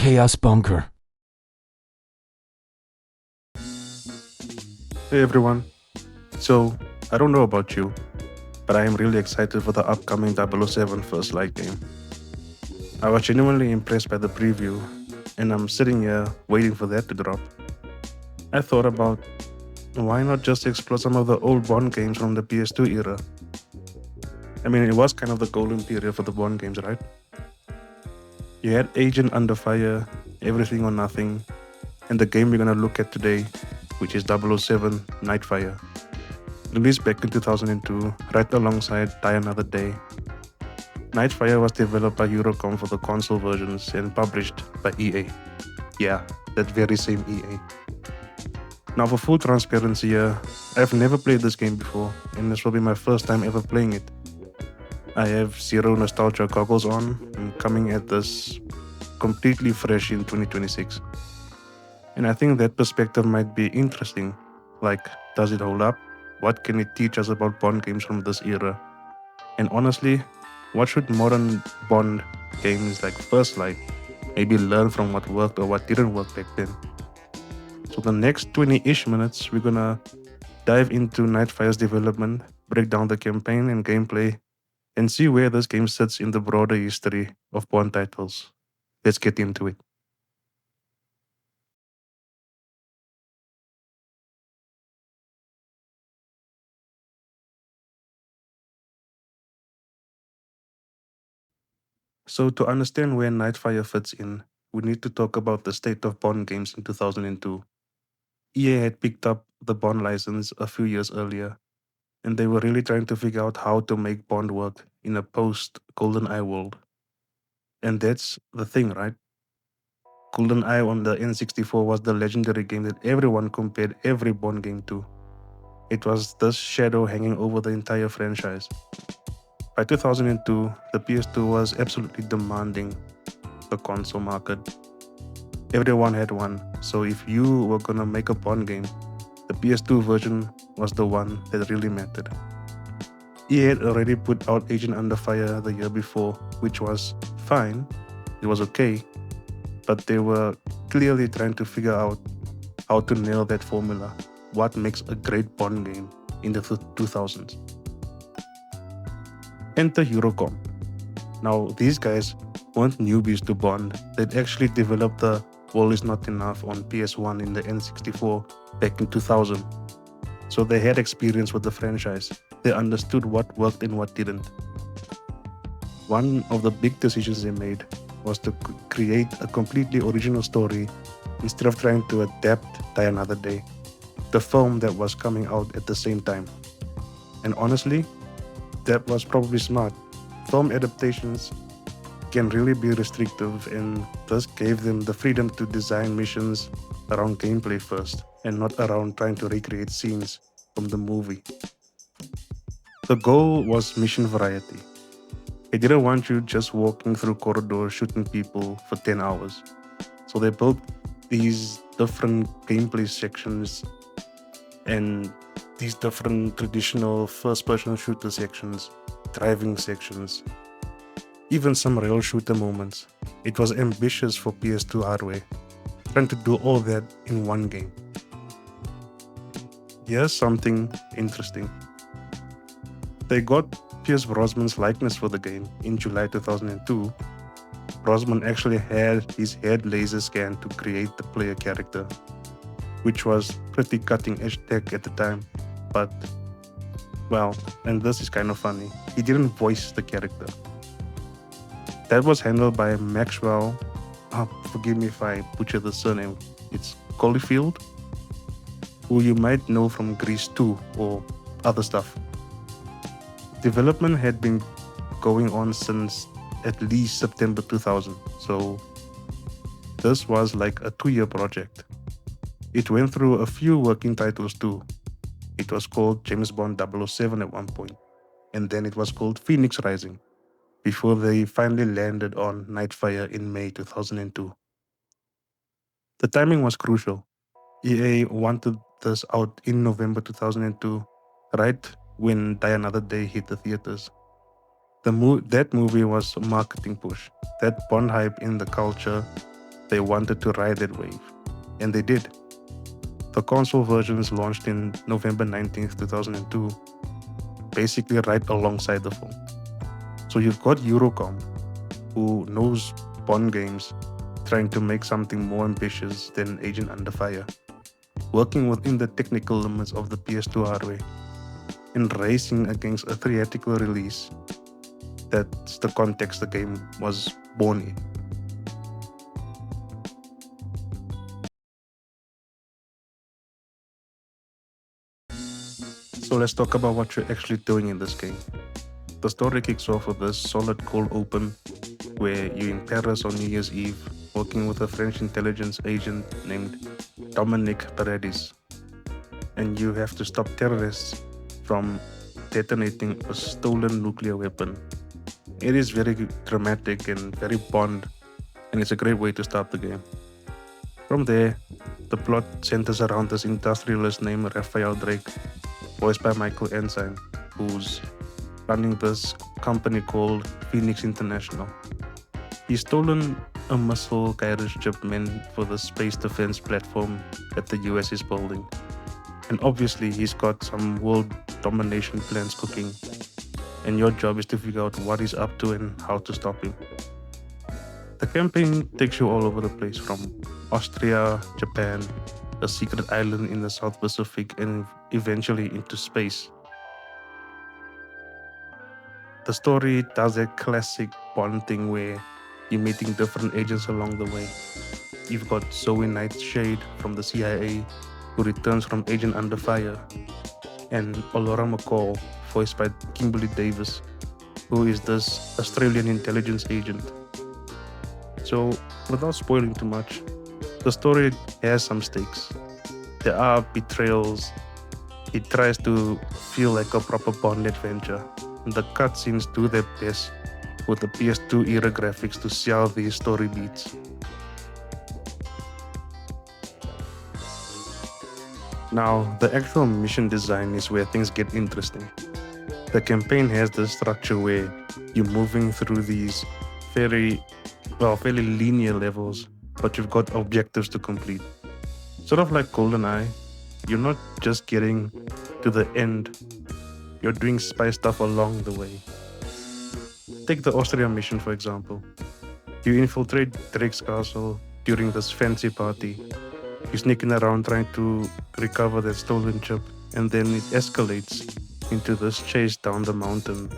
Chaos Bunker. Hey everyone. So, I don't know about you, but I am really excited for the upcoming 007 First Light game. I was genuinely impressed by the preview, and I'm sitting here waiting for that to drop. I thought about why not just explore some of the old Bond games from the PS2 era? I mean, it was kind of the golden period for the Bond games, right? You had Agent Under Fire, Everything or Nothing, and the game we're gonna look at today, which is 007 Nightfire. Released back in 2002, right alongside Die Another Day. Nightfire was developed by Eurocom for the console versions and published by EA. Yeah, that very same EA. Now, for full transparency here, I've never played this game before, and this will be my first time ever playing it. I have zero nostalgia goggles on and coming at this completely fresh in 2026. And I think that perspective might be interesting. Like, does it hold up? What can it teach us about Bond games from this era? And honestly, what should modern Bond games like First Light maybe learn from what worked or what didn't work back then? So the next 20-ish minutes, we're gonna dive into Nightfire's development, break down the campaign and gameplay, and see where this game sits in the broader history of Bond titles. Let's get into it. So to understand where Nightfire fits in, we need to talk about the state of Bond games in 2002. EA had picked up the Bond license a few years earlier, and they were really trying to figure out how to make Bond work in a post GoldenEye world. And that's the thing, right? GoldenEye on the N64 was the legendary game that everyone compared every Bond game to. It was this shadow hanging over the entire franchise. By 2002, the PS2 was absolutely demanding the console market. Everyone had one, so if you were gonna make a Bond game, the PS2 version was the one that really mattered. EA had already put out Agent Under Fire the year before, which was fine, it was okay, but they were clearly trying to figure out how to nail that formula. What makes a great Bond game in the 2000s? Enter Eurocom. Now, these guys weren't newbies to Bond, they'd actually developed the Wall Is Not Enough on PS1 in the N64 back in 2000. So they had experience with the franchise. They understood what worked and what didn't. One of the big decisions they made was to create a completely original story instead of trying to adapt Die Another Day, the film that was coming out at the same time. And honestly, that was probably smart. Film adaptations can really be restrictive, and this gave them the freedom to design missions around gameplay first and not around trying to recreate scenes from the movie. The goal was mission variety. They didn't want you just walking through corridors shooting people for 10 hours. So they built these different gameplay sections and these different traditional first-person shooter sections, driving sections, even some rail shooter moments. It was ambitious for PS2 hardware, trying to do all that in one game. Here's something interesting. They got Pierce Brosnan's likeness for the game in July 2002. Brosnan actually had his head laser scanned to create the player character, which was pretty cutting edge tech at the time. But, well, and this is kind of funny, he didn't voice the character. That was handled by Maxwell, forgive me if I butcher the surname, it's Caulfield, who you might know from Grease 2 or other stuff. Development had been going on since at least September 2000, so this was like a 2-year project. It went through a few working titles too. It was called James Bond 007 at one point, and then it was called Phoenix Rising, before they finally landed on Nightfire in May 2002. The timing was crucial. EA wanted this out in November 2002, right when Die Another Day hit the theaters. That movie was a marketing push. That Bond hype in the culture they wanted to ride that wave, and they did. The console versions launched in November 19th, 2002, basically right alongside the phone. So you've got Eurocom, who knows Bond games, trying to make something more ambitious than Agent Under Fire, working within the technical limits of the PS2 hardware, and racing against a theatrical release. That's the context the game was born in. So let's talk about what you're actually doing in this game. The story kicks off with this solid cold open where you're in Paris on New Year's Eve working with a French intelligence agent named Dominique Paradis, and you have to stop terrorists from detonating a stolen nuclear weapon. It is very dramatic and very Bond, and it's a great way to start the game. From there, the plot centers around this industrialist named Raphael Drake, voiced by Michael Ensign, who's running this company called Phoenix International. He's stolen a missile-guided ship meant for the space defense platform that the US is building. And obviously he's got some world domination plans cooking, and your job is to figure out what he's up to and how to stop him. The campaign takes you all over the place, from Austria, Japan, a secret island in the South Pacific, and eventually into space. The story does that classic Bond thing where you're meeting different agents along the way. You've got Zoe Nightshade from the CIA, who returns from Agent Under Fire, and Olora McCall, voiced by Kimberly Davis, who is this Australian intelligence agent. So, without spoiling too much, the story has some stakes. There are betrayals. It tries to feel like a proper Bond adventure. The cutscenes do their best with the PS2 era graphics to sell these story beats. Now, the actual mission design is where things get interesting. The campaign has this structure where you're moving through these fairly linear levels, but you've got objectives to complete. Sort of like GoldenEye, you're not just getting to the end, you're doing spy stuff along the way. Take the Austria mission, for example. You infiltrate Drake's castle during this fancy party. You're sneaking around trying to recover that stolen chip, and then it escalates into this chase down the mountain.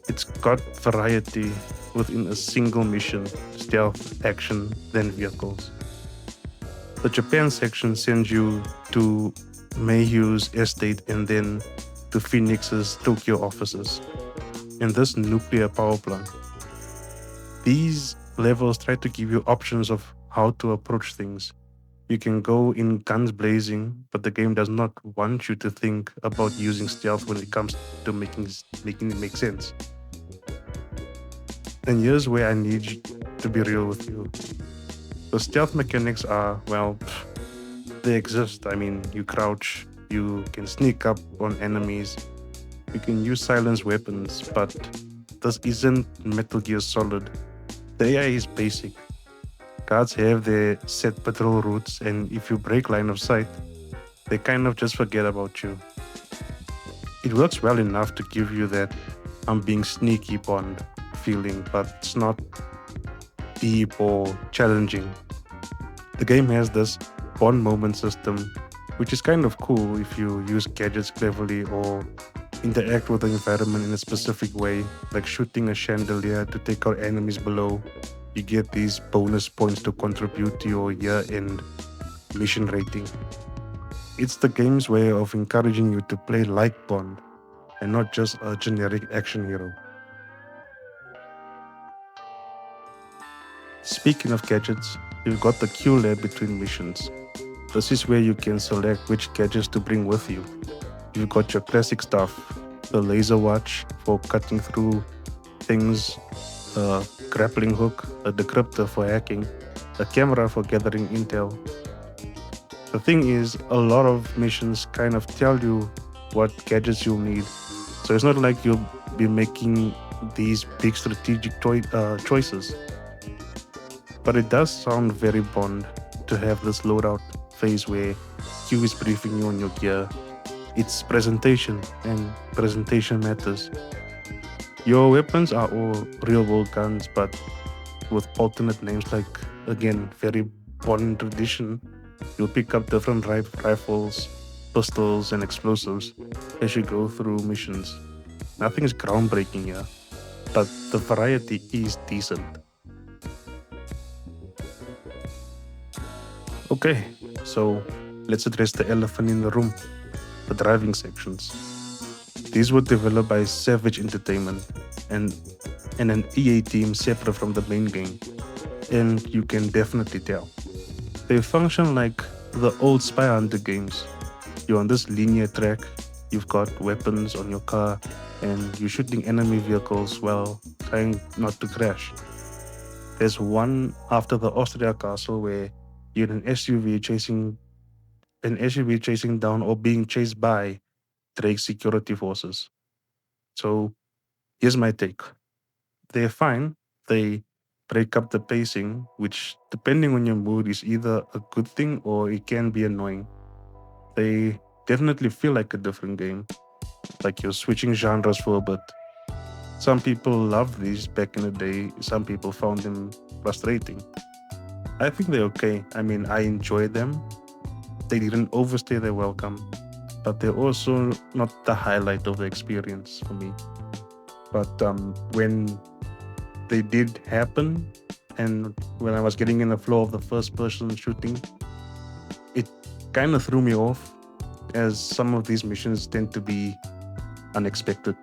It's got variety within a single mission, stealth, action, then vehicles. The Japan section sends you to Mayhew's estate and then to Phoenix's Tokyo offices in this nuclear power plant. These levels try to give you options of how to approach things. You can go in guns blazing, but the game does not want you to think about using stealth when it comes to making it make sense. And here's where I need you to be real with you. The stealth mechanics are, well, they exist. I mean, you crouch, you can sneak up on enemies, you can use silence weapons, but this isn't Metal Gear Solid. The AI is basic. Guards have their set patrol routes, and if you break line of sight, they kind of just forget about you. It works well enough to give you that I'm being sneaky Bond feeling, but it's not deep or challenging. The game has this Bond moment system, which is kind of cool if you use gadgets cleverly or interact with the environment in a specific way, like shooting a chandelier to take out enemies below. You get these bonus points to contribute to your year-end mission rating. It's the game's way of encouraging you to play like Bond and not just a generic action hero. Speaking of gadgets, you've got the Q lab between missions. This is where you can select which gadgets to bring with you. You've got your classic stuff, the laser watch for cutting through things, a grappling hook, a decryptor for hacking, a camera for gathering intel. The thing is, a lot of missions kind of tell you what gadgets you'll need, so it's not like you'll be making these big strategic choices. But it does sound very Bond to have this loadout phase where Q is briefing you on your gear. It's presentation, and presentation matters. Your weapons are all real world guns, but with alternate names like, again, very Bond tradition. You'll pick up different rifles, pistols, and explosives as you go through missions. Nothing is groundbreaking here, but the variety is decent. Okay, so let's address the elephant in the room, the driving sections. These were developed by Savage Entertainment and, and an EA team separate from the main game, and you can definitely tell. They function like the old Spy Hunter games. You're on this linear track, you've got weapons on your car, and you're shooting enemy vehicles while trying not to crash. There's one after the Austria castle where you're in an SUV chasing down or being chased by Drake's security forces. So here's my take. They're fine. They break up the pacing, which depending on your mood is either a good thing or it can be annoying. They definitely feel like a different game, like you're switching genres for a bit. Some people loved these back in the day, some people found them frustrating. I think they're okay. I mean, I enjoyed them. They didn't overstay their welcome, but they're also not the highlight of the experience for me. But when they did happen, and when I was getting in the flow of the first person shooting, it kind of threw me off, as some of these missions tend to be unexpected.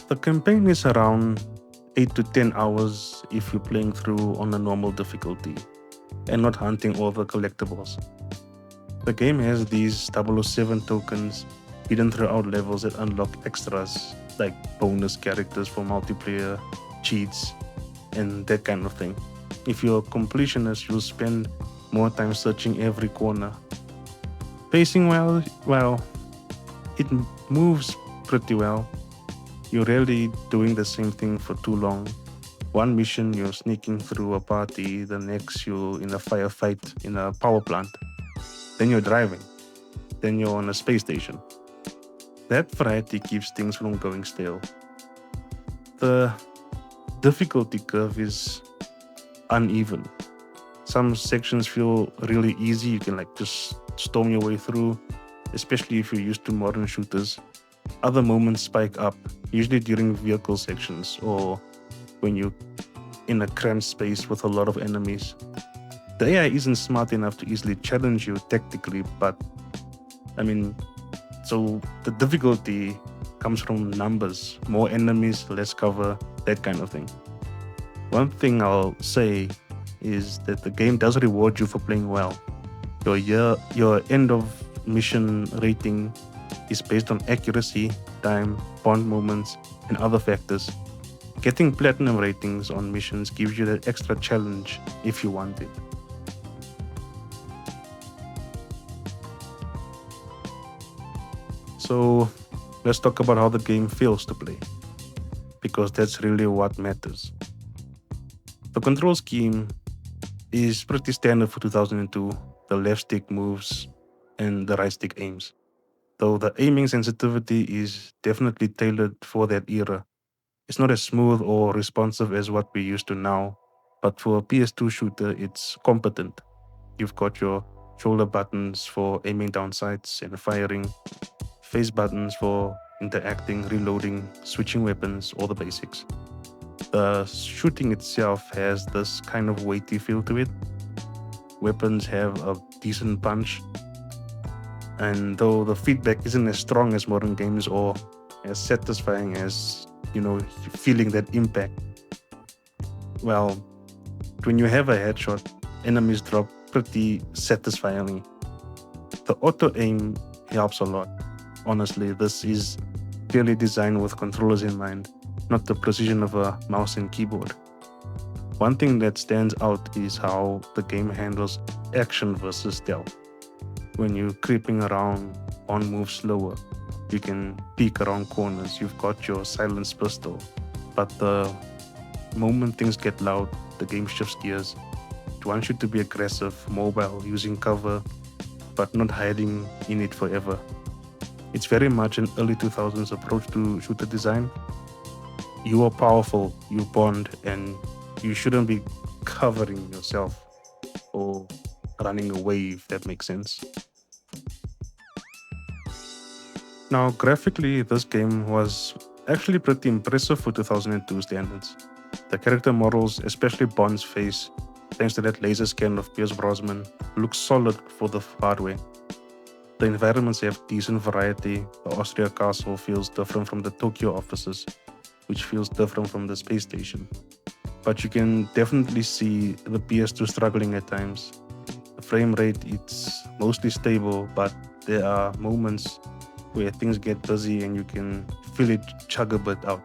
The campaign is around 8 to 10 hours if you're playing through on a normal difficulty and not hunting all the collectibles. The game has these 007 tokens hidden throughout levels that unlock extras like bonus characters for multiplayer, cheats, and that kind of thing. If you're a completionist, you'll spend more time searching every corner. Pacing well, it moves pretty well. You're rarely doing the same thing for too long. One mission, you're sneaking through a party, the next, you're in a firefight in a power plant. Then you're driving. Then you're on a space station. That variety keeps things from going stale. The difficulty curve is uneven. Some sections feel really easy, you can like just storm your way through, especially if you're used to modern shooters. Other moments spike up, usually during vehicle sections or when you're in a cramped space with a lot of enemies. The AI isn't smart enough to easily challenge you tactically, but I mean, so the difficulty comes from numbers, more enemies, less cover, that kind of thing. One thing I'll say is that the game does reward you for playing well. Your end of mission rating is based on accuracy, time, bond moments, and other factors. Getting platinum ratings on missions gives you that extra challenge if you want it. So let's talk about how the game feels to play, because that's really what matters. The control scheme is pretty standard for 2002. The left stick moves and the right stick aims, though the aiming sensitivity is definitely tailored for that era. It's not as smooth or responsive as what we're used to now, but for a PS2 shooter, it's competent. You've got your shoulder buttons for aiming down sights and firing, face buttons for interacting, reloading, switching weapons, all the basics. The shooting itself has this kind of weighty feel to it. Weapons have a decent punch, and though the feedback isn't as strong as modern games or as satisfying as, feeling that impact, well, when you have a headshot, enemies drop pretty satisfyingly. The auto aim helps a lot. Honestly, this is clearly designed with controllers in mind, not the precision of a mouse and keyboard. One thing that stands out is how the game handles action versus stealth. When you're creeping around, one move slower. You can peek around corners. You've got your silenced pistol. but the moment things get loud, the game shifts gears. It wants you to be aggressive, mobile, using cover, but not hiding in it forever. It's very much an early 2000s approach to shooter design. You are powerful, you bond, and you shouldn't be covering yourself or running away, if that makes sense. Now, graphically, this game was actually pretty impressive for 2002 standards. The character models, especially Bond's face, thanks to that laser scan of Pierce Brosnan, looks solid for the hardware. The environments have decent variety. The Austria castle feels different from the Tokyo offices, which feels different from the space station. But you can definitely see the PS2 struggling at times. The frame rate, it's mostly stable, but there are moments where things get busy and you can feel it chug a bit out.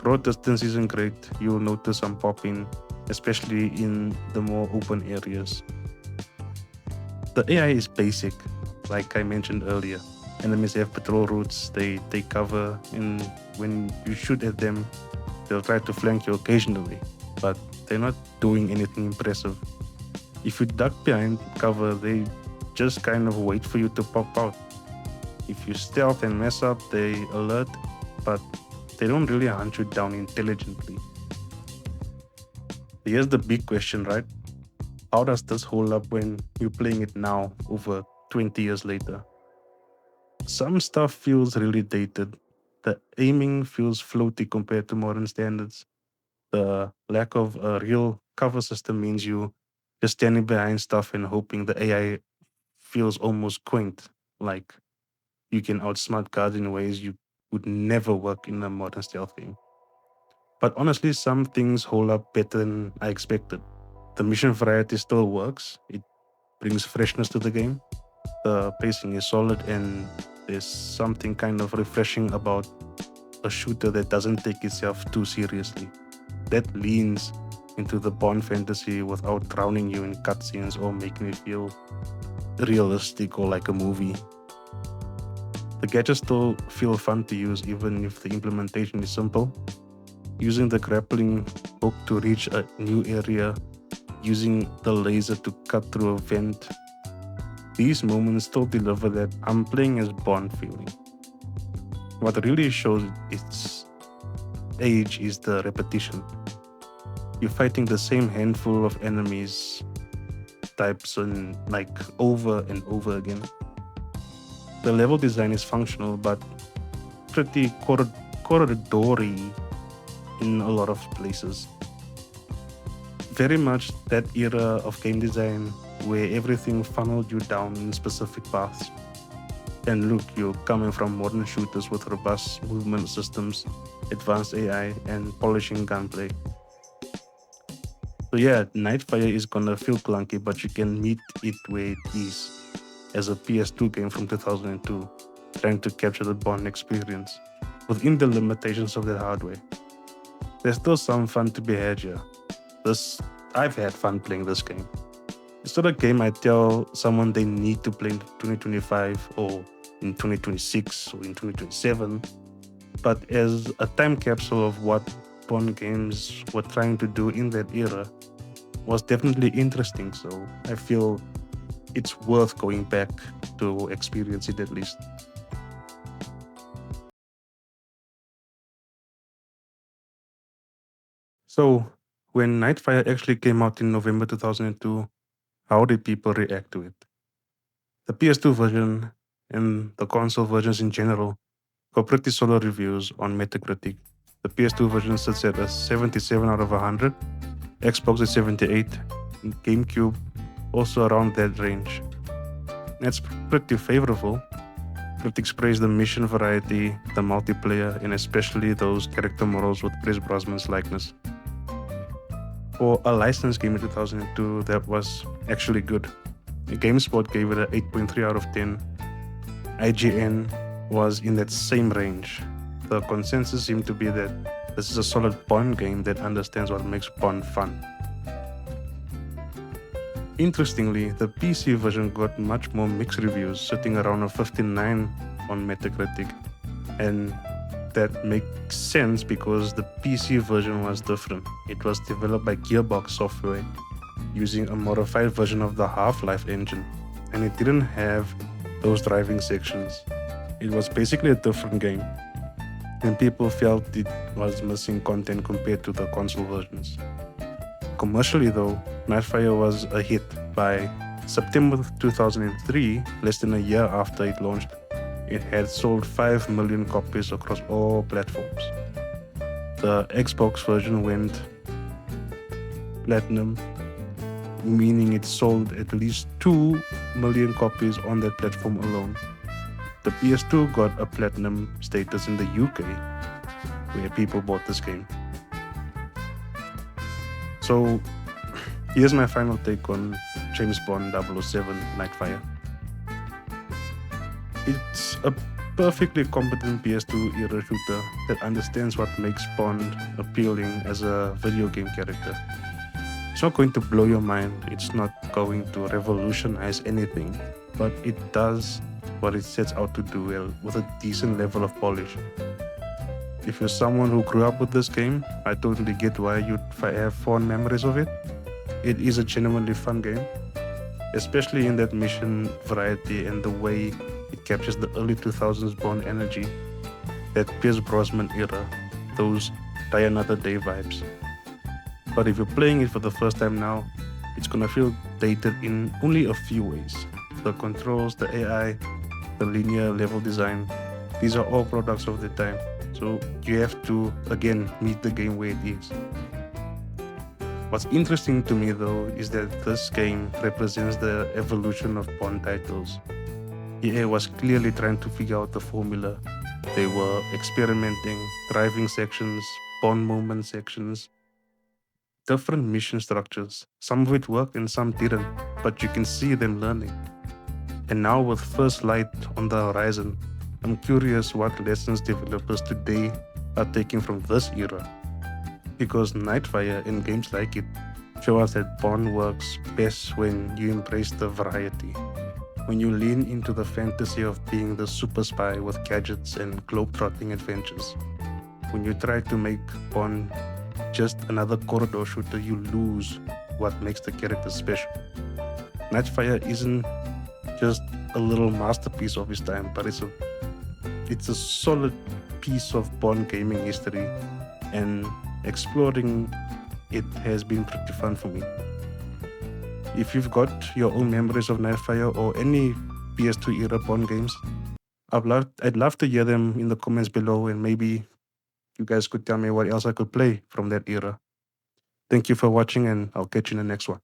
Draw distance isn't great. You'll notice some popping, especially in the more open areas. The AI is basic, like I mentioned earlier. Enemies have patrol routes, they take cover, and when you shoot at them, they'll try to flank you occasionally, but they're not doing anything impressive. If you duck behind cover, they just kind of wait for you to pop out. If you stealth and mess up, they alert, but they don't really hunt you down intelligently. Here's the big question, right? How does this hold up when you're playing it now, over 20 years later? Some stuff feels really dated. The aiming feels floaty compared to modern standards. The lack of a real cover system means you just standing behind stuff and hoping the AI feels almost quaint, like you can outsmart guards in ways you would never work in a modern stealth game. But honestly, some things hold up better than I expected. The mission variety still works. It brings freshness to the game. The pacing is solid, and there's something kind of refreshing about a shooter that doesn't take itself too seriously. That leans into the Bond fantasy without drowning you in cutscenes or making it feel realistic or like a movie. The gadgets still feel fun to use even if the implementation is simple. Using the grappling hook to reach a new area, using the laser to cut through a vent. These moments still deliver that I'm playing as Bond feeling. What really shows its age is the repetition. You're fighting the same handful of enemies types and like over and over again. The level design is functional but pretty corridory in a lot of places. Very much that era of game design where everything funneled you down in specific paths. And look, you're coming from modern shooters with robust movement systems, advanced AI, and polishing gunplay. So yeah, Nightfire is gonna feel clunky, but you can meet it where it is, as a PS2 game from 2002, trying to capture the Bond experience within the limitations of that hardware. There's still some fun to be had here. I've had fun playing this game. It's not a game I tell someone they need to play in 2025 or in 2026 or in 2027, but as a time capsule of what Bond games were trying to do in that era was definitely interesting, so I feel it's worth going back to experience it at least. So, when Nightfire actually came out in November 2002, how did people react to it? The PS2 version and the console versions in general got pretty solid reviews on Metacritic. The PS2 version sits at a 77 out of 100, Xbox is 78, and GameCube also around that range. That's pretty favorable. Critics praise the mission variety, the multiplayer, and especially those character models with Chris Brosnan's likeness. For a licensed game in 2002, that was actually good. GameSpot gave it an 8.3 out of 10. IGN was in that same range. The consensus seemed to be that this is a solid Bond game that understands what makes Bond fun. Interestingly, the PC version got much more mixed reviews, sitting around a 59 on Metacritic. And that makes sense because the PC version was different. It was developed by Gearbox Software using a modified version of the Half-Life engine, and it didn't have those driving sections. It was basically a different game, and people felt it was missing content compared to the console versions. Commercially, though, Nightfire was a hit. By September 2003, less than a year after it launched, it had sold 5 million copies across all platforms. The Xbox version went platinum, meaning it sold at least 2 million copies on that platform alone. The PS2 got a platinum status in the UK, where people bought this game. So, here's my final take on James Bond 007 Nightfire. It's a perfectly competent PS2 era shooter that understands what makes Bond appealing as a video game character. It's not going to blow your mind, it's not going to revolutionize anything, but it does what it sets out to do well with a decent level of polish. If you're someone who grew up with this game, I totally get why you'd have fond memories of it. It is a genuinely fun game, especially in that mission variety and the way it captures the early 2000s Bond energy, that Pierce Brosnan era, those Die Another Day vibes. But if you're playing it for the first time now, it's gonna feel dated in only a few ways. The controls, the AI, the linear level design, these are all products of the time. So you have to, again, meet the game where it is. What's interesting to me though is that this game represents the evolution of Bond titles. EA was clearly trying to figure out the formula. They were experimenting, driving sections, Bond moment sections, different mission structures. Some of it worked and some didn't, but you can see them learning. And now with First Light on the horizon, I'm curious what lessons developers today are taking from this era. Because Nightfire and games like it show us that Bond works best when you embrace the variety. When you lean into the fantasy of being the super spy with gadgets and globe-trotting adventures. When you try to make Bond just another corridor shooter, you lose what makes the character special. Nightfire isn't just a little masterpiece of its time, but it's a solid piece of Bond gaming history, and exploring it has been pretty fun for me. If you've got your own memories of Nightfire or any PS2 era Bond games, I'd love to hear them in the comments below, and maybe you guys could tell me what else I could play from that era. Thank you for watching, and I'll catch you in the next one.